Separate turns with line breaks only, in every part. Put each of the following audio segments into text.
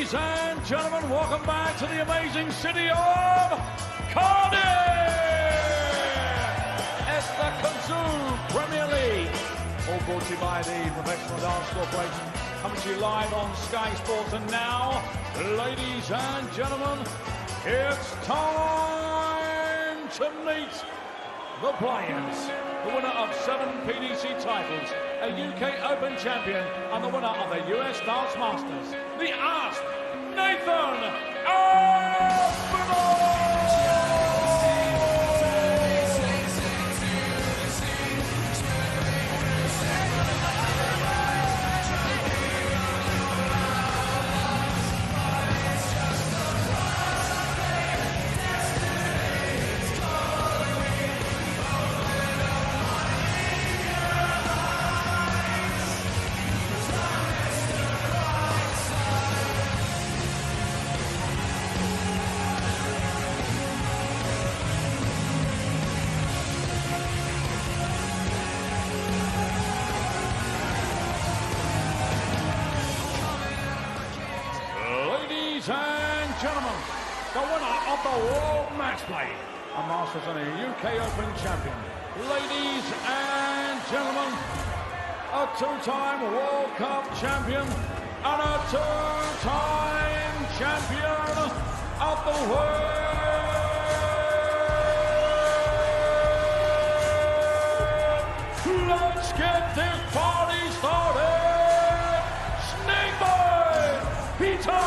Ladies and gentlemen, welcome back to the amazing city of Cardiff! It's the Cazzo Premier League. All brought to you by the Professional Dance Corporation. Coming to you live on Sky Sports. And now, ladies and gentlemen, it's time to meet the players. The winner of 7 PDC titles, a UK Open champion, and the winner of the US Dance Masters, the Asp, Nathan Aspinall! Ladies and gentlemen, the winner of the World Match Play, a Masters and a UK Open champion. Ladies and gentlemen, a 2-time World Cup champion and a 2-time champion of the world. Let's get this party started. Snakebite Peter!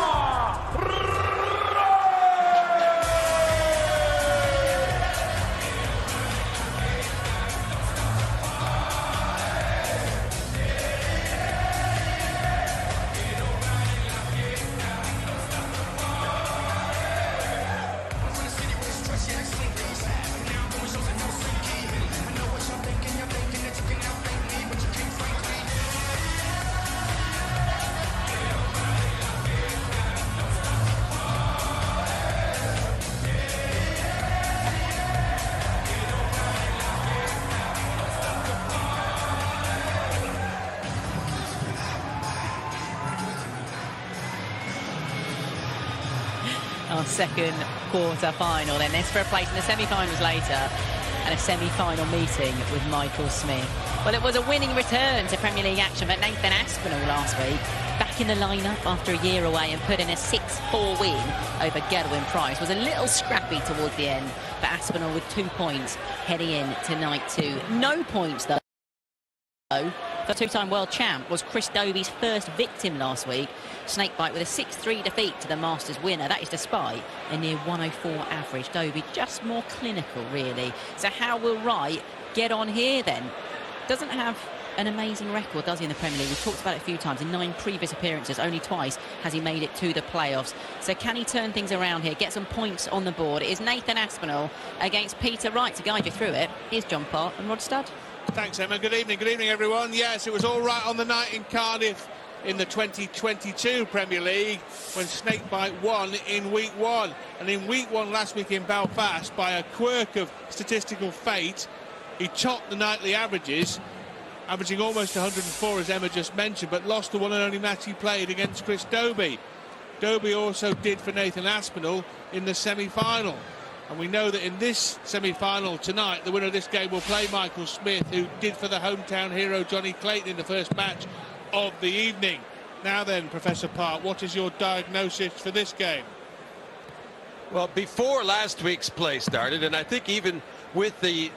Our second quarter final, then this for a place in the semi-finals later, and a semi-final meeting with Michael Smith. Well, it was a winning return to Premier League action for Nathan Aspinall last week, back in the lineup after a year away and put in a 6-4 win over Gerwin Price. Was a little scrappy towards the end, but Aspinall with 2 points heading in to night 2. No points though. The 2-time world champ was Chris Dobey's first victim last week. Snakebite with a 6-3 defeat to the Masters winner. That is despite a near 104 average. Dobey just more clinical, really. So how will Wright get on here then? Doesn't have an amazing record, does he, in the Premier League? We've talked about it a few times. In 9 previous appearances, only twice has he made it to the playoffs. So can he turn things around here, get some points on the board? It is Nathan Aspinall against Peter Wright. To guide you through it, here's John Park and Rod Studd.
Thanks, Emma. Good evening, everyone. Yes, it was all right on the night in Cardiff in the 2022 Premier League when Snakebite won in week 1. And in week 1 last week in Belfast, by a quirk of statistical fate, he topped the nightly averages, averaging almost 104, as Emma just mentioned, but lost the one and only match he played against Chris Dobey. Dobey also did for Nathan Aspinall in the semi-final. And we know that in this semi-final tonight, the winner of this game will play Michael Smith, who did for the hometown hero Johnny Clayton in the first match of the evening. Now then, Professor Park, what is your diagnosis for this game?
Well, before last week's play started, and I think even with the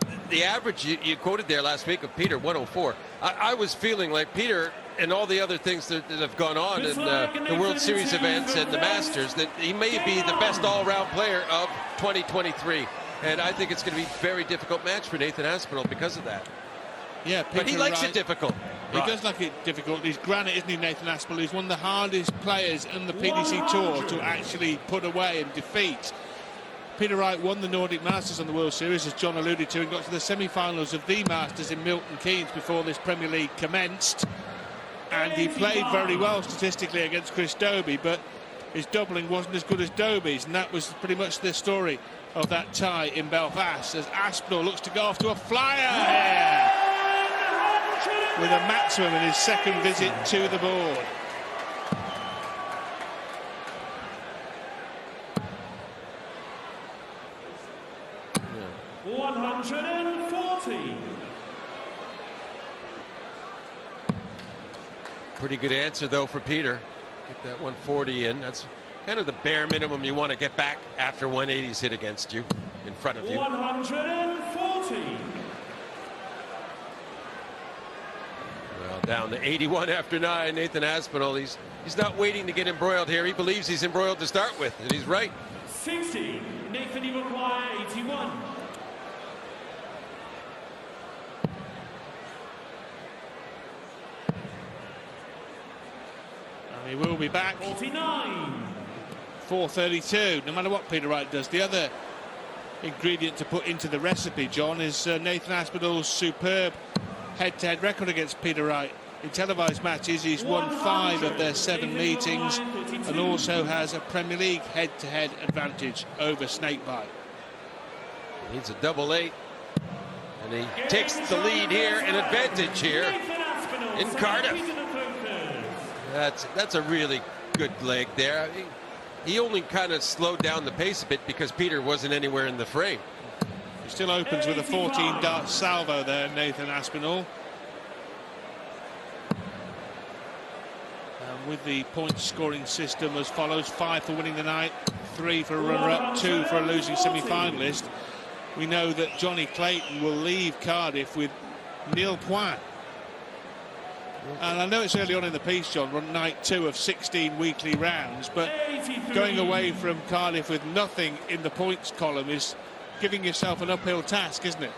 average you quoted there last week of Peter, 104, I was feeling like Peter and all the other things that have gone on in the World Series events and the Masters, that he may be the best all-round player of 2023. And I think it's going to be a very difficult match for Nathan Aspinall because of that.
Yeah,
but he likes it difficult.
He does like it difficult. He's granite, isn't he, Nathan Aspinall? He's one of the hardest players in the PDC Tour to actually put away and defeat. Peter Wright won the Nordic Masters on the World Series, as John alluded to, and got to the semi-finals of the Masters in Milton Keynes before this Premier League commenced. And he played very well statistically against Chris Dobey, but his doubling wasn't as good as Dobey's, and that was pretty much the story of that tie in Belfast, as Aspinall looks to go off to a flyer here with a maximum in his second visit to the board.
Pretty good answer, though, for Peter. Get that 140 in. That's kind of the bare minimum you want to get back after 180's hit against you, in front of you.
140.
Well, down to 81 after 9. Nathan Aspinall, he's not waiting to get embroiled here. He believes he's embroiled to start with, and he's right.
60. Nathan Iwuakwa, 81.
And he will be back.
49.
432, no matter what Peter Wright does. The other ingredient to put into the recipe, John, is Nathan Aspinall's superb head-to-head record against Peter Wright. In televised matches, he's won 5 of their 7 meetings and also has a Premier League head-to-head advantage over Snakebite.
Needs a double 8, and he takes the lead here, an advantage here in Cardiff. That's a really good leg there. He only kind of slowed down the pace a bit because Peter wasn't anywhere in the frame.
He still opens with a 14-dart salvo there, Nathan Aspinall. With the point scoring system as follows: 5 for winning the night, 3 for a runner-up, 2 for a losing semi-finalist. We know that Johnny Clayton will leave Cardiff with nil points. And I know it's early on in the piece, John, on night 2 of 16 weekly rounds, but going away from Cardiff with nothing in the points column is giving yourself an uphill task, isn't it?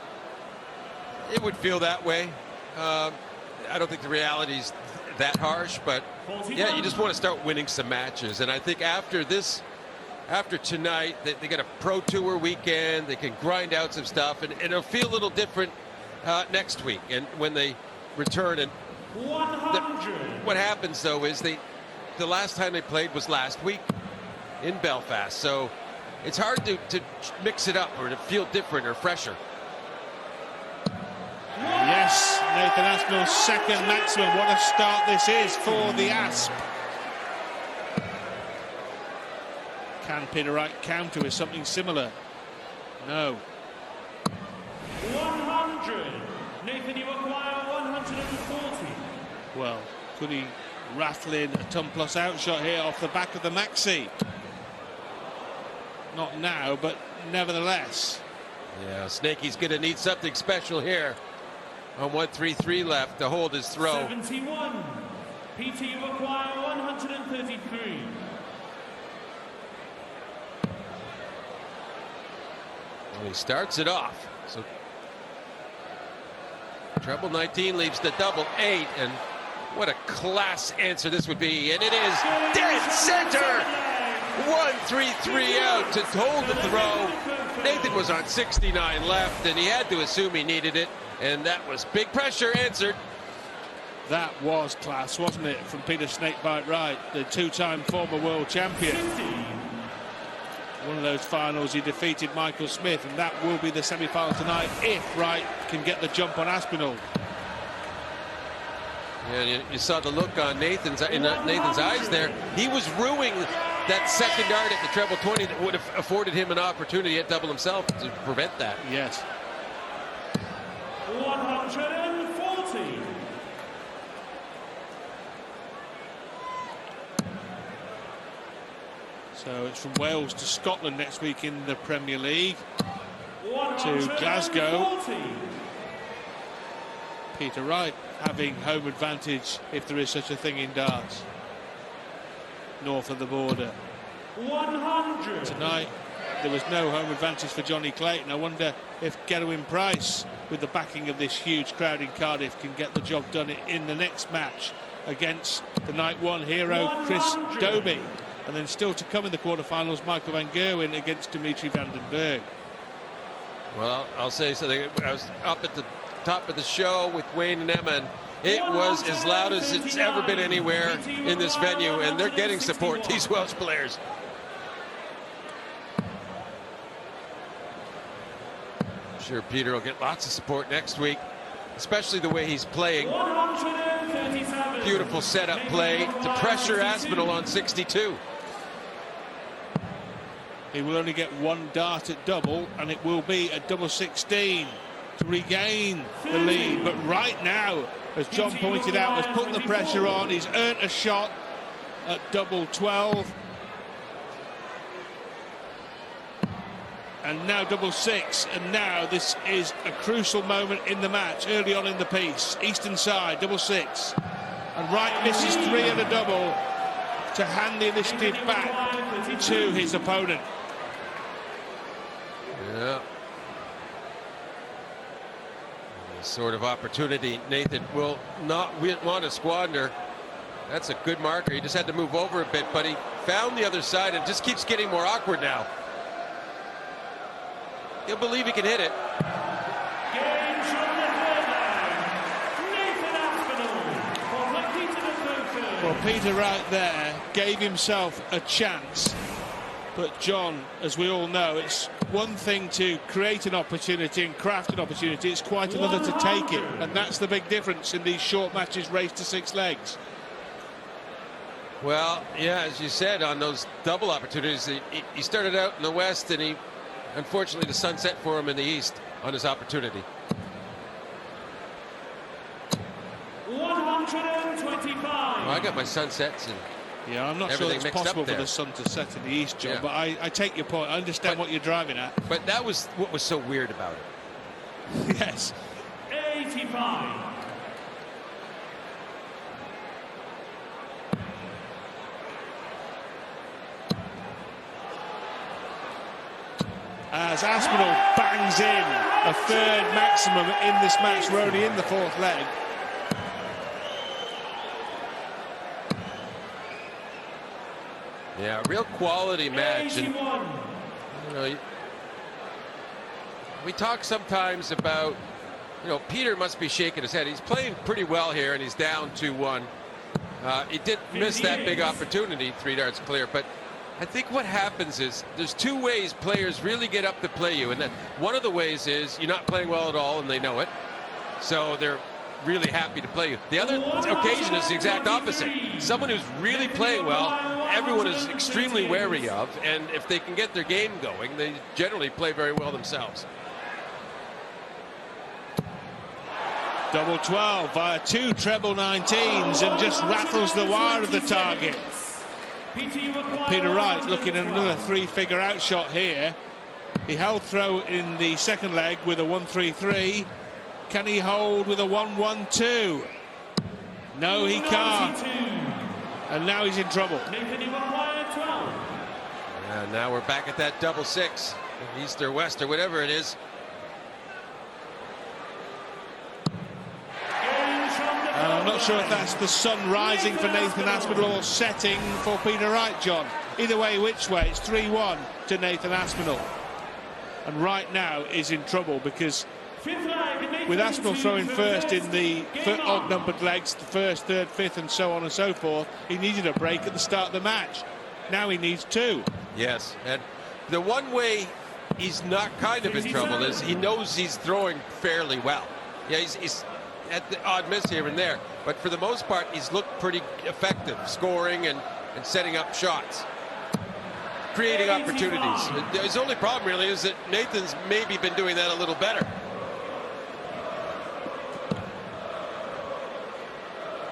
It would feel that way. I don't think the reality's that harsh, but yeah, you just want to start winning some matches. And I think after tonight, they get a Pro Tour weekend, they can grind out some stuff, and it'll feel a little different next week. And when they return, and what happens though is the last time they played was last week in Belfast, so it's hard to mix it up or to feel different or fresher.
Yes, Nathan Aspinall's second maximum. What a start this is for the Asp. Can Peter Wright counter with something similar? No.
100. Nathan Iwuakwa, 140.
Well, could he rattle in a ton plus outshot here off the back of the maxi? Not now, but nevertheless.
Yeah, Snakey's going to need something special here. On 133 left to hold his throw.
71. Peter Iwuakwa, 133.
Well, he starts it off. So treble 19 leaves the double 8, and what a class answer this would be. And it is dead center. 1-3-3 out to hold the throw. Nathan was on 69 left, and he had to assume he needed it. And that was big pressure answered.
That was class, wasn't it, from Peter Snakebite Wright, the 2-time former world champion. One of those finals he defeated Michael Smith, and that will be the semi-final tonight if Wright can get the jump on Aspinall.
Yeah, you saw the look on Nathan's eyes there. He was ruining that second dart at the treble 20 that would have afforded him an opportunity at double himself to prevent that.
Yes.
140.
So it's from Wales to Scotland next week in the Premier League. To Glasgow. Peter Wright having home advantage, if there is such a thing in darts, north of the border.
100.
Tonight there was no home advantage for Johnny Clayton. I wonder if Gerwin Price, with the backing of this huge crowd in Cardiff, can get the job done in the next match against the night 1 hero Chris Dobie. And then still to come in the quarterfinals, Michael van Gerwen against Dimitri van den Berg.
Well, I'll say something. I was up at the top of the show with Wayne and Emma, and it was as loud as it's ever been anywhere in this venue, and they're getting support, these Welsh players. I'm sure Peter will get lots of support next week, especially the way he's playing. Beautiful setup play to pressure Aspinall on 62.
He will only get 1 dart at double, and it will be a double 16 to regain the lead. But right now, as John pointed out, has put the pressure on. He's earned a shot at double 12. And now double 6. And now this is a crucial moment in the match, early on in the piece. Eastern side, double 6. And Wright misses 3 and a double to hand the initiative back to his opponent.
Yeah. The sort of opportunity Nathan will not want to squander. That's a good marker. He just had to move over a bit, but he found the other side and just keeps getting more awkward now. He'll believe he can hit it.
Well, Peter Wright there gave himself a chance, but John, as we all know, it's one thing to create an opportunity and craft an opportunity, it's quite another to take it, and that's the big difference in these short matches raced to 6 legs.
Well, yeah, as you said, on those double opportunities, he started out in the west, and unfortunately the sun set for him in the east on his opportunity.
125.
Well, I got my sunsets and
yeah, I'm not sure it's possible for the sun to set in the east, John, but I take your point. I understand what you're driving at.
But that was what was so weird about it.
Yes.
85.
As Aspinall bangs in a third maximum in this match, we're only in the 4th leg.
Yeah, real quality match. And, we talk sometimes about, Peter must be shaking his head. He's playing pretty well here, and he's down 2-1. He did miss that big opportunity, 3 yards clear, but I think what happens is there's 2 ways players really get up to play you, and then one of the ways is you're not playing well at all and they know it, so they're really happy to play you. The other occasion is the exact opposite. Someone who's really playing well, everyone is extremely wary of, and if they can get their game going, they generally play very well themselves.
Double 12 via 2 treble 19s and just rattles the wire of the target. Peter Wright looking at another 3-figure outshot here. He held throw in the 2nd leg with a 1-3-3. Can he hold with a 1-1-2? No, he can't. And now he's in trouble.
And now we're back at that double 6, east or west or whatever it is.
I'm not sure if that's the sun rising for Nathan Aspinall or setting for Peter Wright, John. Either way, which way, it's 3-1 to Nathan Aspinall. And Wright now is in trouble because with Aspinall throwing first in the odd-numbered legs, the 1st, 3rd, 5th, and so on and so forth, he needed a break at the start of the match. Now he needs 2.
Yes, and the one way he's not kind of in trouble is he knows he's throwing fairly well. Yeah, he's at the odd miss here and there, but for the most part he's looked pretty effective scoring and setting up shots, creating opportunities. His only problem really is that Nathan's maybe been doing that a little better.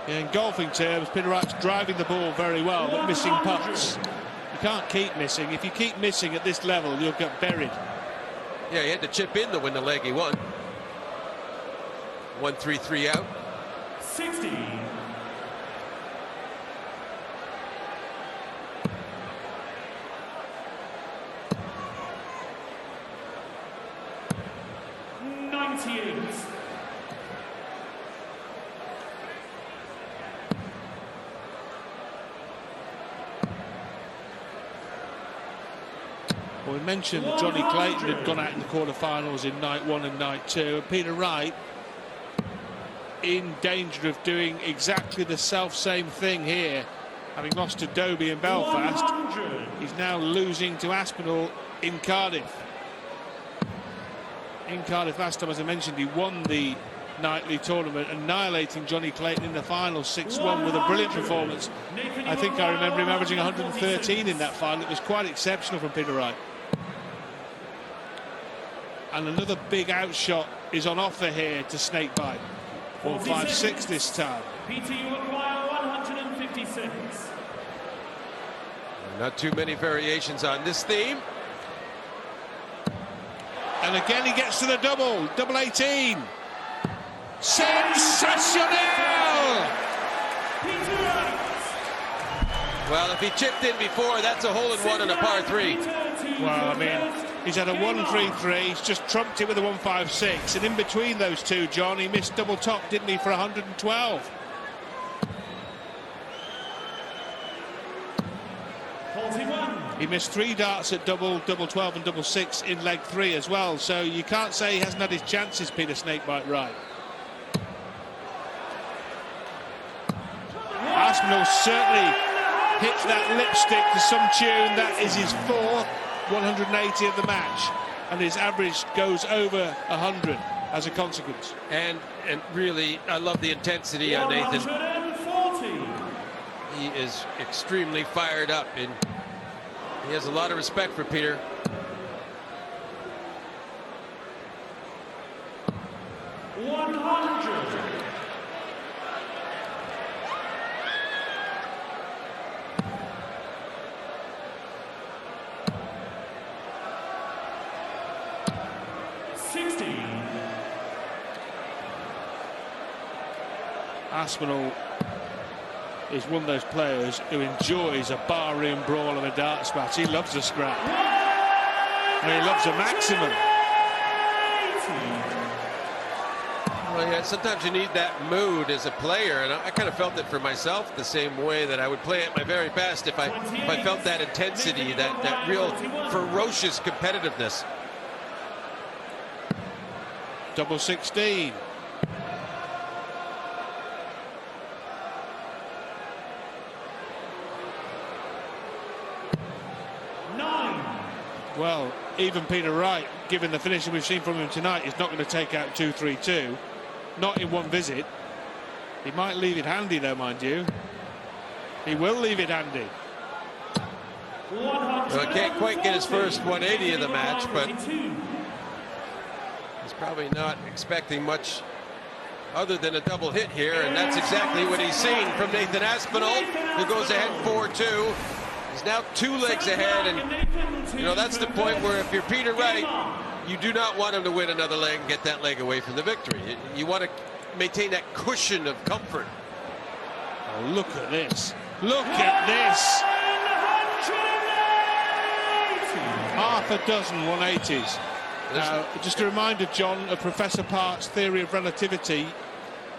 In golfing terms, Peter Wright's driving the ball very well but missing putts. You can't keep missing. If you keep missing at this level, you'll get buried.
Yeah, he had to chip in to win the leg he won. 1-3-3 out.
60.
Well, we mentioned Johnny Clayton had gone out in the quarterfinals in night 1 and night 2, and Peter Wright in danger of doing exactly the self-same thing here, having lost to Dobie in Belfast.
100.
He's now losing to Aspinall in Cardiff. In Cardiff last time, as I mentioned, he won the nightly tournament, annihilating Johnny Clayton in the final 6-1 with a brilliant performance. I think I remember him averaging 113 in that final. It was quite exceptional from Peter Wright. And another big outshot is on offer here to Snakebite. 156 this time.
PT, you acquire 156.
Not too many variations on this theme.
And again he gets to the double 18. Sensational!
Well, if he chipped in before, that's a hole-in-one and a par 3.
Well, I mean, he's had a 1-3-3, he's just trumped it with a 156, and in between those two, John, he missed double top, didn't he, for 112. He missed 3 darts at double 12 and double 6 in leg 3 as well, so you can't say he hasn't had his chances, Peter Snakebite Wright. Aspinall certainly hits that lipstick to some tune. That is his 4th 180 of the match, and his average goes over 100 as a consequence.
And really, I love the intensity on Nathan. He is extremely fired up, and he has a lot of respect for Peter.
Aspinall is one of those players who enjoys a barroom brawl of a darts match. He loves a scrap. And he loves a maximum.
Well, yeah, sometimes you need that mood as a player, and I kind of felt it for myself the same way that I would play at my very best if I felt that intensity, that real ferocious competitiveness.
Double 16. Well, even Peter Wright, given the finishing we've seen from him tonight, is not going to take out 2-3-2. Not in one visit. He might leave it handy, though, mind you. He will leave it handy.
Well, he can't quite get his first 180 of the match, but he's probably not expecting much other than a double hit here, and that's exactly what he's seen from Nathan Aspinall, who goes ahead 4-2. He's now 2 legs ahead, and you know that's the point where if you're Peter Wright, you do not want him to win another leg and get that leg away from the victory. You want to maintain that cushion of comfort.
Oh, look at this. Look at this. Half a dozen 180s. Now, just a reminder, John, of Professor Park's theory of relativity.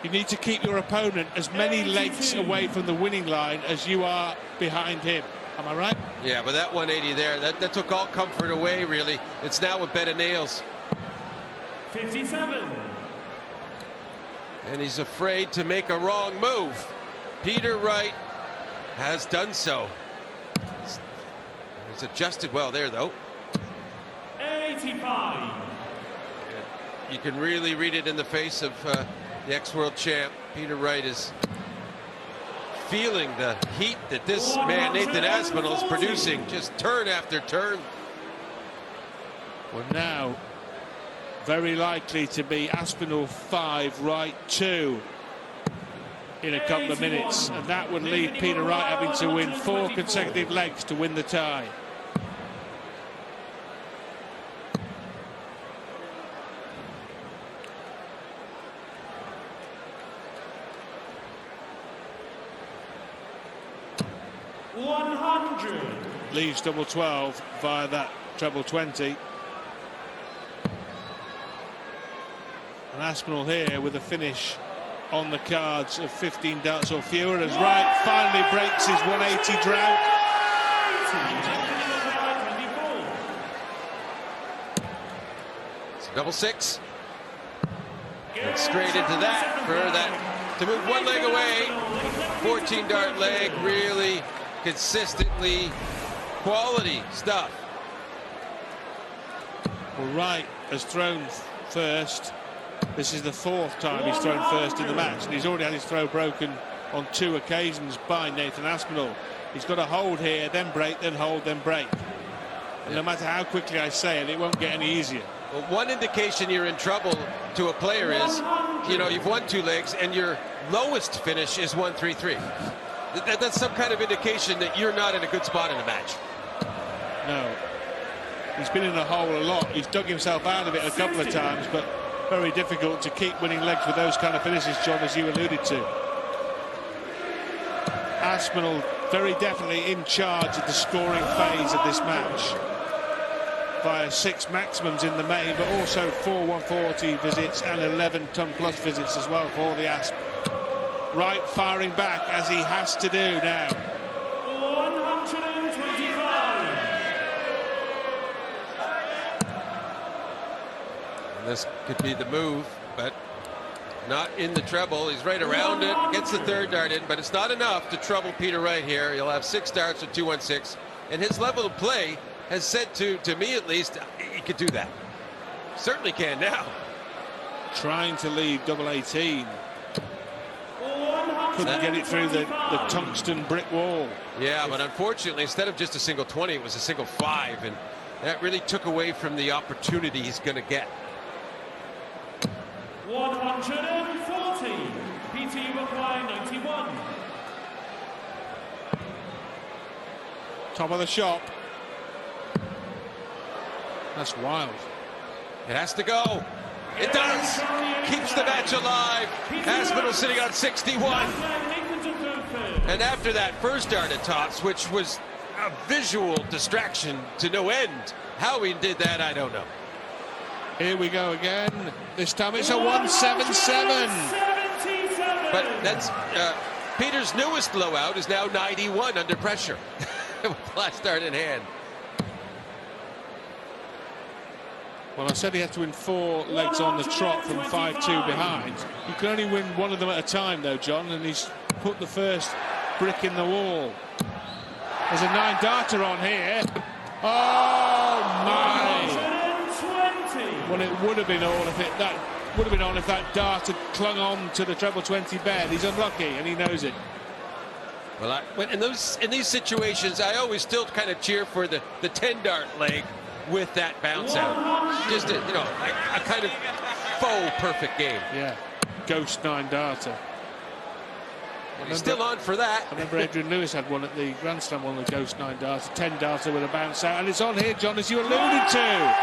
You need to keep your opponent as many legs away from the winning line as you are behind him. Am I right?
Yeah, but that 180 there, that took all comfort away, really. It's now a bed of nails.
57.
And he's afraid to make a wrong move. Peter Wright has done so. He's adjusted well there, though.
85.
You can really read it in the face of the ex-world champ. Peter Wright is feeling the heat that this man Nathan Aspinall is producing, just turn after turn.
Well, now very likely to be Aspinall 5, Wright 2 in a couple of minutes, and that would leave Peter Wright having to win 4 consecutive legs to win the tie. Leaves double 12 via that treble 20. And Aspinall here with a finish on the cards of 15 darts or fewer as Wright finally breaks his 180 drought.
It's a double 6. And straight into that for that to move 1 leg away. 14 dart leg, really consistently quality stuff.
Well, Wright has thrown first. This is the 4th time he's thrown first in the match, and he's already had his throw broken on 2 occasions by Nathan Aspinall. He's got to hold here, then break, then hold, then break. And no matter how quickly I say it, it won't get any easier.
Well, one indication you're in trouble to a player is you know, you've won 2 legs and your lowest finish is 1-3-3. That's some kind of indication that you're not in a good spot in the match.
No. He's been in a hole a lot. He's dug himself out of it a couple of times, but very difficult to keep winning legs with those kind of finishes, John, as you alluded to. Aspinall very definitely in charge of the scoring phase of this match, via 6 maximums in the main, but also 4 140 visits and 11 ton-plus visits as well for the Asp. Wright firing back, as he has to do now.
125.
And this could be the move, but not in the treble. He's right around it, gets the 3rd dart in, but it's not enough to trouble Peter Wright here. He'll have 6 darts at 216, and his level of play has said to me at least, he could do that. Certainly can now.
Trying to leave double 18. Couldn't get it through the tungsten brick wall.
Yeah, but unfortunately, instead of just a single 20, it was a single 5, and that really took away from the opportunity he's going to get.
140. PT require 91.
Top of the shop. That's wild.
It has to go. It does. Keeps the match alive. Aspinall sitting on 61. And after that first dart at tops, which was a visual distraction to no end, how he did that, I don't know.
Here we go again. This time it's a 177.
But that's Peter's newest blowout is now 91 under pressure with last dart in hand.
Well, I said he had to win 4 legs on the trot from 5-2 behind. You can only win one of them at a time, though, John, and he's put the first brick in the wall. There's a 9-darter on here. Oh my! Well, it would have been on if that dart had clung on to the treble 20 bed. He's unlucky, and he knows it.
Well, in these situations, I always still kind of cheer for the 10-dart leg with that bounce out. Just a, you know, a kind of faux perfect game.
Yeah, ghost 9-darter.
He's still on for that.
I remember Adrian Lewis had one at the Grand Slam, one with a ghost 9-darter, 10-darter with a bounce out, and it's on here, John, as you alluded to.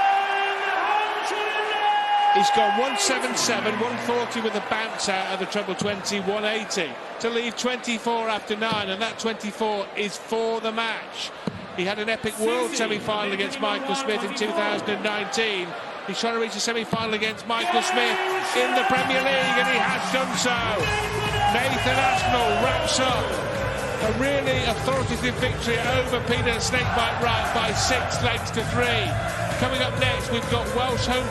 He's gone 177, 140 with a bounce out of the treble 20, 180 to leave 24 after 9, and that 24 is for the match. He had an epic world semi-final against Michael Smith in 2019. He's trying to reach a semi-final against Michael Smith in the Premier League, and he has done so. Nathan Aspinall wraps up a really authoritative victory over Peter Snakebite Wright by 6 legs to 3. Coming up next, we've got Welsh home